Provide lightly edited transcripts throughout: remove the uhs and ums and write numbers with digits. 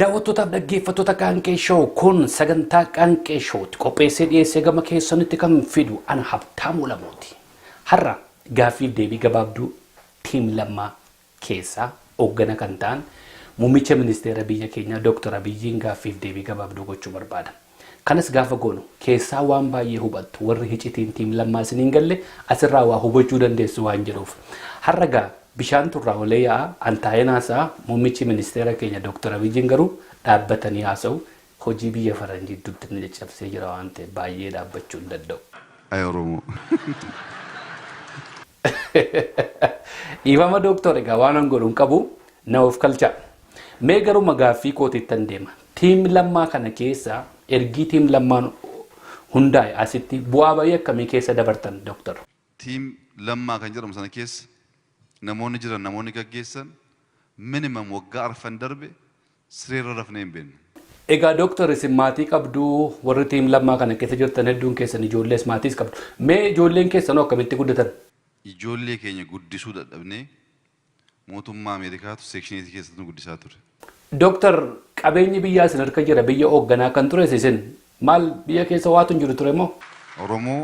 Daawwattootaaf dhaggeeffattoota Qaanqee Show kun sagantaa Qaanqee Showti qopheessee dhiyeessee gama keessanitti kan fidu ana Habtaamuu Lamooti. Har'a gaaffiif deebii gabaabduu tiim lammaa keessaa hooggana kan ta'an muummicha ministeera biyya keenyaa Dr. Abiyyiin gaaffiif deebii gabaabduu gochuu barbaada. Kanas gaafa goonu keessaa waan baay'ee hubattu warri hicitiin tiim lammaa isiniin galle asirraa waa hubachuu dandeessu waan jedhuuf. Har'a gaa bishaan turraa olee yaa'a antaa'een haasa'a muummichi ministeera keenya Dr. Abiyyiin garuu dhaabbatanii haasa'u hojii biyya faranjii dudda ni cabsee jira waan ta'eef baay'ee dhaabbachuu hin danda'u. Ay Oromoo. Dhiifama Dooktor egaa waan an godhuun qabu na of kalcha. Mee garuu magaaffii kootiittan deema. Tiim lammaa kana keessa ergii tiim lammaan hundaa'e asitti bu'aa baay'ee akkamii keessa dabartan Dooktor? Tiim lammaa kan jedhamu sana keessa namoonni jiran namoonni gaggeessan minimum waggaa arfan darbe sireerra rafnee hin beeknu. Egaa Dooktor isin maatii qabdu warri tiim lammaa kana keessa jirtan hedduun keessan ijoollees maatiis qabdu. Mee ijoolleen keessan akkamitti guddatan? Ijoollee keenya guddisuu dadhabnee mootummaa Ameerikaatu seekshineetii keessatti nu guddisaa ture. Dooktor qabeenyi biyyaa isin harka jira biyya hoogganaa kan ture isin maal biyya keessa waatu hin jiru ture moo? Oromoo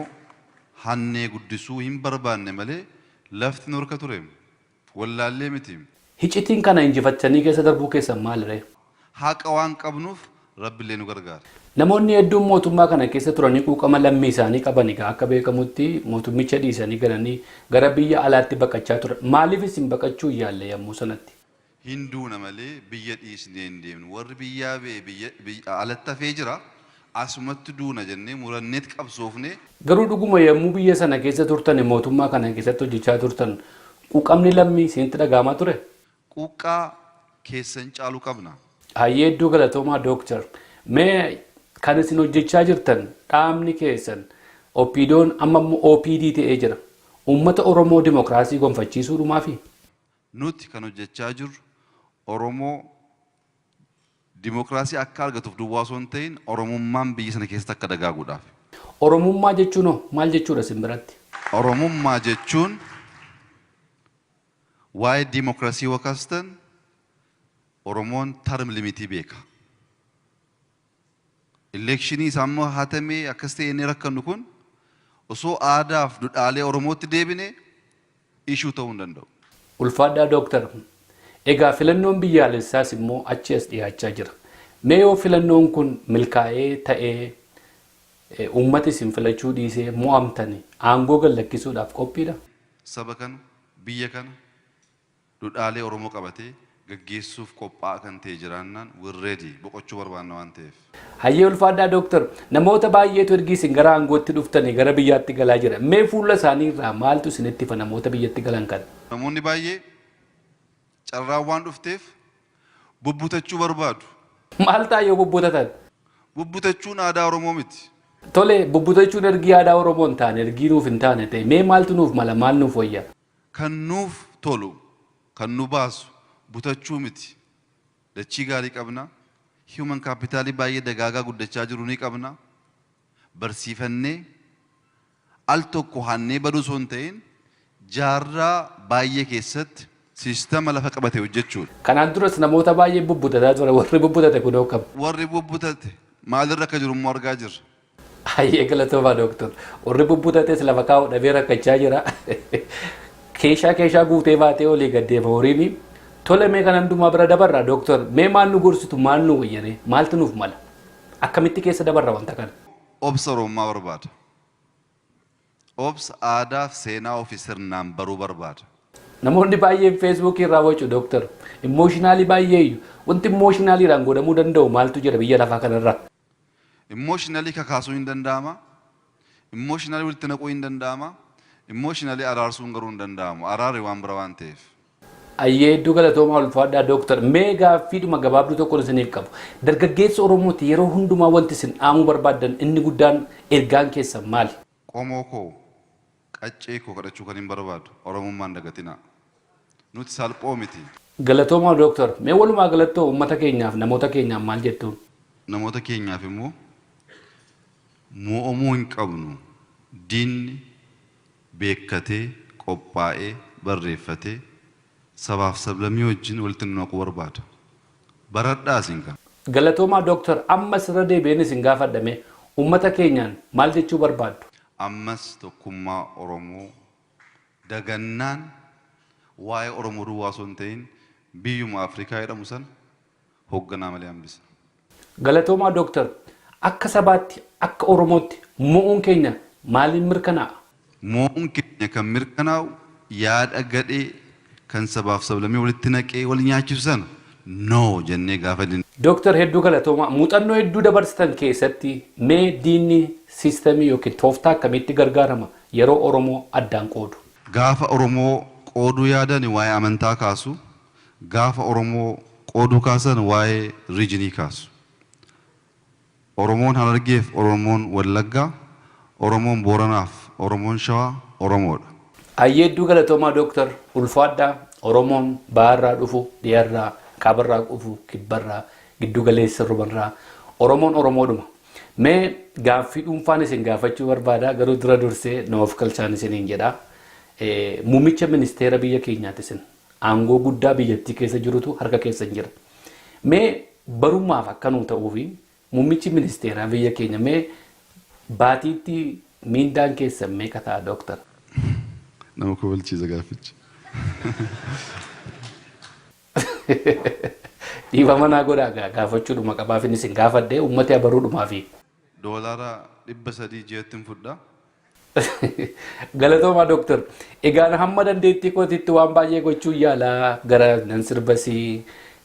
hannee guddisuu hin barbaanne malee lafti nu harka ture. Wallaallee miti. Hicitiin kana injifachanii keessa darbuu keessan maaliree? Haqa waan qabnuuf Rabbiillee nu gargaara. Namoonni hedduun mootummaa kana keessa turanii quuqama lammii isaanii qaban egaa akka beekamutti mootummicha dhiisanii galanii gara biyya alaatti baqachaa turan. Maaliif isin baqachuu yaalle yommuu sanatti? Hinduuna malee biyya dhiisnee hin deemnu. Warri biyyaa biyya alatti hafee jira. Asumatti duuna jennee muranneet qabsoofnee. Garuu dhuguma yommuu biyya sana keessa turtan mootummaa kana keessatti hojjechaa turtan quuqamni lammii isinitti dhaga'amaa ture? Quuqqaa keessan caalu qabna. Hayyee hedduu galatoomaa Dooktor. Mee kan isin hojjechaa jirtan dhaabni keessan OPDO'n amma OPD ta'ee jira. Uummata Oromoo dimokiraasii gonfachiisuu dhumaafi? Nuti kan hojjechaa jirru Oromoo dimokiraasii akka argatuuf duwwaa osoo hin ta'in Oromummaan biyya sana keessatti akka dagaaguudhaaf. Oromummaa jechuun maal jechuudha isin biratti? Oromummaa jechuun waa'ee dimokiraasii wakaastan Oromoon term limitii beeka. Elekshinii isaammoo hatamee akkas ta'e inni rakkannu kun osoo aadaaf duudhaalee Oromootti deebine ishuu ta'uu hin danda'u. Ulfaadhaa Dooktor. Egaa filannoon biyyaalessaas immoo achi as dhiyaachaa jira. Mee yoo filannoon kun milkaa'ee ta'ee uummati isin filachuu dhiisee mo'amtanii aangoo gallakkisuudhaaf qophiidha? Saba kana biyya kana duudhaalee Oromoo qabatee gaggeessuuf qophaa'aa kan ta'e jiraannaan wirreedii boqochuu barbaanna waan ta'eef. Hayyee ulfaadhaa Dooktor. Namoota baay'eetu ergi isin gara aangootti dhuftanii gara biyyaatti galaa jira. Mee fuula isaanii irraa maaltu isinitti fa namoota biyyatti galan kana? Namoonni baay'ee carraan waan dhufteef bubbutachuu barbaadu. Maal ta'a yoo bubbutatan? Bubbutachuun aadaa Oromoo miti. Tole bubbutachuun ergi aadaa Oromoo hin taane ergi nuuf hin taane ta'e mee maaltu nuuf mala maal nuuf wayya? Kan nuuf tolu kan nu baasu butachuu miti. Dachii gaarii qabna. Human capitalii baay'ee dagaagaa guddachaa jiru ni qabna. Barsiifannee al tokko hannee baduu osoo hin ta'in jaarraa baay'ee keessatti siistama lafa qabate hojjechuudha. Kanaan duras namoota baay'ee bubbutataa ture warri bubbutate kun hokkam. Warri bubbutate maalirra akka jiru immoo argaa jirra. Hayyee galatoomaa Dooktor. Warri bubbutates lafa kaa'u dhabee rakkachaa jira. Keeshaa guutee baatee olii gaddeema horiini. Tole mee kan hundumaa bira dabarra Dooktor. Mee maal nu gorsitu maal nu wayyane maaltu nuuf mala? Akkamitti keessa dabarra wanta kana? Obsa Oromummaa barbaada. Obsa aadaa fi seenaa ofii sirnaan baruu barbaada. Namoonni baay'een Facebook irraa wacu Dooktor. Immooshinaalii baay'eeyyu. Wanti immooshinaalii godhamuu danda'u maaltu jira biyya lafaa kanarra? Immooshinaalii kakaasuu hin danda'ama. Immooshinaalii walitti naquu hin danda'ama. Immooshinaalii araarsuun garuu hin danda'amu. Araarri waan bira waan ta'eef. Hayyee hedduu galatoomaa ulfaadhaa Dooktor. Mee gaaffiidhuma gabaabduu tokko isiniif qabu. Dargaggeessa Oromooti yeroo hundumaa wanti isin dhaamuu barbaaddan inni guddaan ergaan keessan maali? Qomoo koo qaccee koo kadhachuu kan hin barbaadu Oromummaan dagatinaa. Nuti salphoo miti. Galatoomaa Dooktor. Mee walumaa galattoo uummata keenyaaf namoota keenyaaf maal jettuun? Namoota keenyaaf immoo mo'amuu hin qabnu. Diinni beekkatee qophaa'ee barreeffatee sabaaf sablammii wajjin walitti naquu barbaada. Baradhaa isin kan. Galatoomaa Dooktar ammas irra deebi'een isin gaafadhame uummata keenyaan maal jechuu barbaaddu? Ammas tokkummaa Oromoo dagannaan waa'ee Oromoo duwwaa osoo hin ta'in biyyuma Afrikaa jedhamu san hoogganaa malee hambisa. Galatoomaa Dooktar akka sabaatti akka Oromootti mo'uun keenya maaliin mirkanaa'a? Mo'uun keenya kan mirkanaa'u yaada gadhee kan sabaaf sablammii walitti naqee wal nyaachisu sana no jennee gaafa dinne. Dooktar hedduu galatoomaa muuxannoo hedduu dabarsitan keessatti mee diinni siistemii yookiin tooftaa akkamitti gargaarama yeroo Oromoo addaan qoodu? Gaafa Oromoo qooduu yaadan waa'ee amantaa kaasu, gaafa Oromoo qooduu kaasan waa'ee riijinii kaasu. Oromoon Harargeef Oromoon Wallaggaa, Oromoon Booranaaf Oromoon Shawaa Oromoodha. Hedduu galatoomaa Dooktar ulfaadhaa Oromoon baharraa dhufu dhiyaarraa kaabarraa dhufu kibbarraa giddu galeessa rubarraa Oromoon Oromoodhuma. Mee gaaffii dhuunfaan isin gaafachuu barbaada garuu dura dursee noof kalchaan isiniin jedha. Muummicha ministeera biyya keenyaati isin aangoo guddaa biyyattii keessa jirutu harka keessan jira. Mee barummaaf akkanuu ta'uufi muummichi ministeeraa biyya keenya mee baatiitti miindaan keessan meeqa ta'a Dooktar? Nama kobalchiisa gaaffichi. Dhiifama naa godhaa gaafachuudhuma qabaafin isin gaafadhee uummata abaruudhumaafi. Doolaara 300 jeettiin fudhaa. Galatoomaa Dooktar egaan hamma dandeettii kootitti waan baay'ee gochuu yaalaa gara nan sirbasii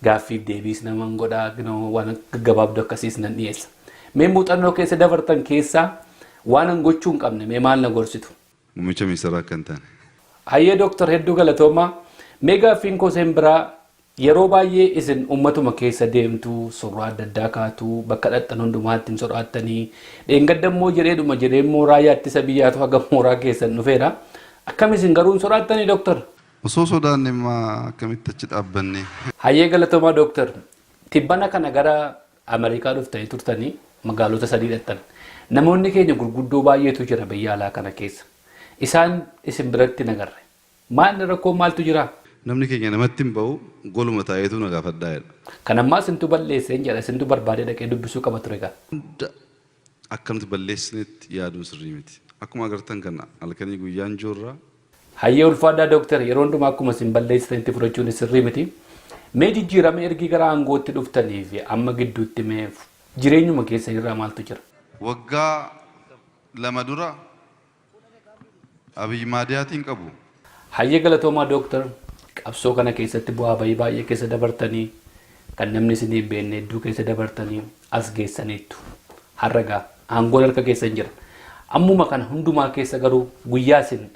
gaaffiif deebiis naman godhaa waan gaggabaabdu akkasiis nan dhiyeessa. Mee muuxannoo keessa dabartan keessaa waan an gochuu hin qabne mee maal na gorsitu? Muummicha ministeeraa akkan taane. Hayyee Dooktar hedduu galatoomaa mee gaaffiin koo seen biraa yeroo baay'ee isin ummatuma keessa deemtu suuraa adda addaa kaatu bakka dhaqxan hundumaatti sodaatanii dheengaddammoo jedheedhuma jedhee mooraa yaattisa biyyaatu haga mooraa keessan dhufeera akkam isin garuu sodaattanii Dooktar? Osoo sodaanne immoo akkamitti achi dhaabbanne? Hayyee galatoomaa Dooktar tibbana kana gara Ameerikaa dhuftanii turtanii magaalota sadii dhaqxan namoonni keenya gurguddoo baay'eetu jira biyya alaa kana keessa isaan isin biratti nagarre maal rakkoo maaltu jira? Namni keenya namatti hin ba'u goluma taa'eetu na gaafadhaa jedha. Kan ammaa isintu balleesseen jedha isintu barbaadee dhaqee dubbisuu qaba ture egaa. Hunda akka nuti balleessinetti yaaduun sirrii miti. Akkuma agartan kana halkanii guyyaan joorraa. Hayyee ulfaadhaa Dooktar yeroo hundumaa akkuma isin balleessitanitti fudhachuun sirrii miti. Mee jijjiirama ergi gara aangootti dhuftanii fi amma gidduutti mee jireenyuma keessa irraa maaltu jira? Waggaa 2 dura Abiyyi Maadiyaatiin qabu. Hayyee galatoomaa Dooktar qabsoo kana keessatti bu'aa bayii baay'ee keessa dabartanii kan namni isin hin beekne hedduu keessa dabartanii as geessaniittu har'agaa aangoon harka keessan jira ammuma kana hundumaa keessa garuu guyyaa isin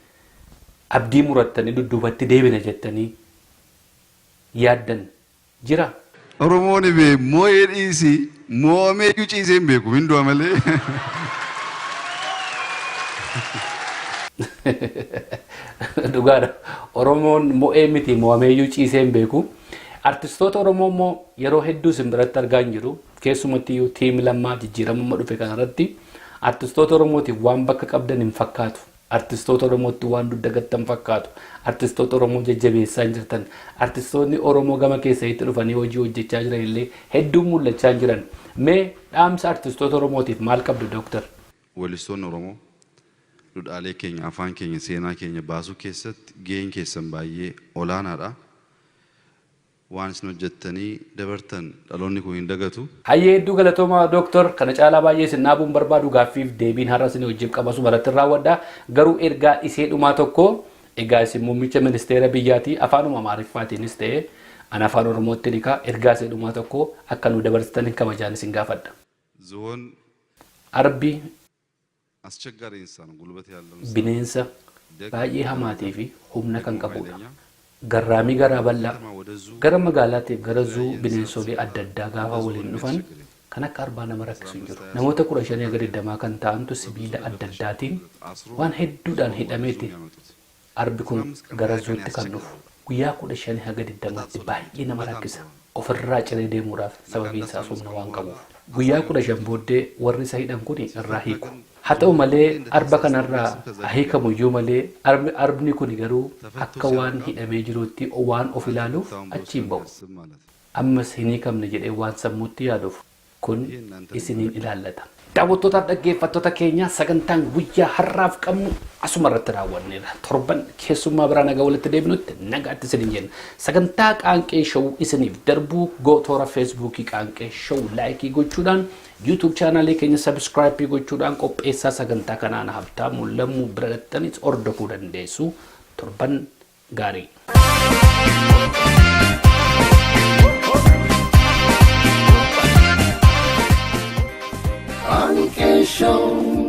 abdii murattanii dudduubatti deebina jettanii yaaddan jira. Oromoon moo'ee dhiisi mo'amee iyyuu ciisee hin beeku hin du'a malee. Dhugaadha Oromoon mo'ee miti mo'ameeyyuu ciisee hin beeku. Artistoota Oromoo immoo yeroo hedduu isin biratti argaa hin jiru keessumatti tiim lammaa jijjiiramuma dhufe kanarratti artistoota Oromootiif waan bakka qabdan hin fakkaatu. Artistoota Oromootti waan dudda gattan fakkaatu. Artistoota Oromoo jajjabeessaa hin jirtan. Artistoonni Oromoo gama keessatti dhufanii hojii hojjechaa jiran illee hedduun mul'achaa jiran. Mee dhaamsa artistoota Oromootiif maal qabdu Dooktar? Weellistoonni Oromoo dudhaalee keenya afaan keenya seenaa keenya baasuu keessatti gaheen keessan baay'ee olaanaadha. Waan isin hojjettanii dabartan dhaloonni kun hin dagatu. Hayyee hedduu galatoomaa Dooktar kana caalaa baay'ee isin dhaabuun barbaadu gaaffiif deebiin har'a isin wajjin qabasu baratti raawwadha. Garuu ergaa isee dhumaa tokko egaa isin muummicha ministeera biyyaati afaanuma Amaariffaatiinis ta'e an afaan Oromootti dhikaa ergaa isee dhumaa tokko akka nu dabarsitan kabajaan isin gaafadha. Zoon Arbi aschaggaari insaan gulbate yaallan bineensa baay'ee hamaatii fi humna kan qabudha. Garraamii garaa bal'aa gara magaalaatiif gara zuu bineensolee adda addaa gaafa waliin dhufan kan akka arbaa nama rakkisu jiru. Namoota 15 gadi damaa kan ta'antu sibiila adda addaatiin waan hedduudhaan hidhameeti arbi kun gara zuutti kan dhufu. Guyyaa 15 haga 20tti baay'ee nama rakkisa. Ofirraa ciree deemuudhaaf sababiin isaas humna waan qabuuf. Guyyaa 15 booddee warri isa hidhan kun irraa hiiku. Haa ta'u malee arba kanarraa hiikamuyyuu malee arbni kun garuu akka waan hidhamee jirutti waan of ilaaluuf achi hin ba'u. ammas hin hiikamne jedhee waan sammuutti yaaduuf kun isiniin ilaallata. Daawwattootaaf dhaggeeffattoota keenya sagantaan guyyaa har'aaf qabnu asuma irratti raawwanneera. Torban keessummaa biraa nagaa walitti deebinutti nagaatti isiniin jenna. Sagantaa qaanqee show isiniif darbuu gootoora feesbuukii qaanqee show laayikii gochuudhaan YouTube chaanaalii keenya subscribe gochuudhaan qopheessaa sagantaa kanaan Habtaamuu Lammuu bira dhattaniis hordofuu dandeessu. Torban gaarii. Show.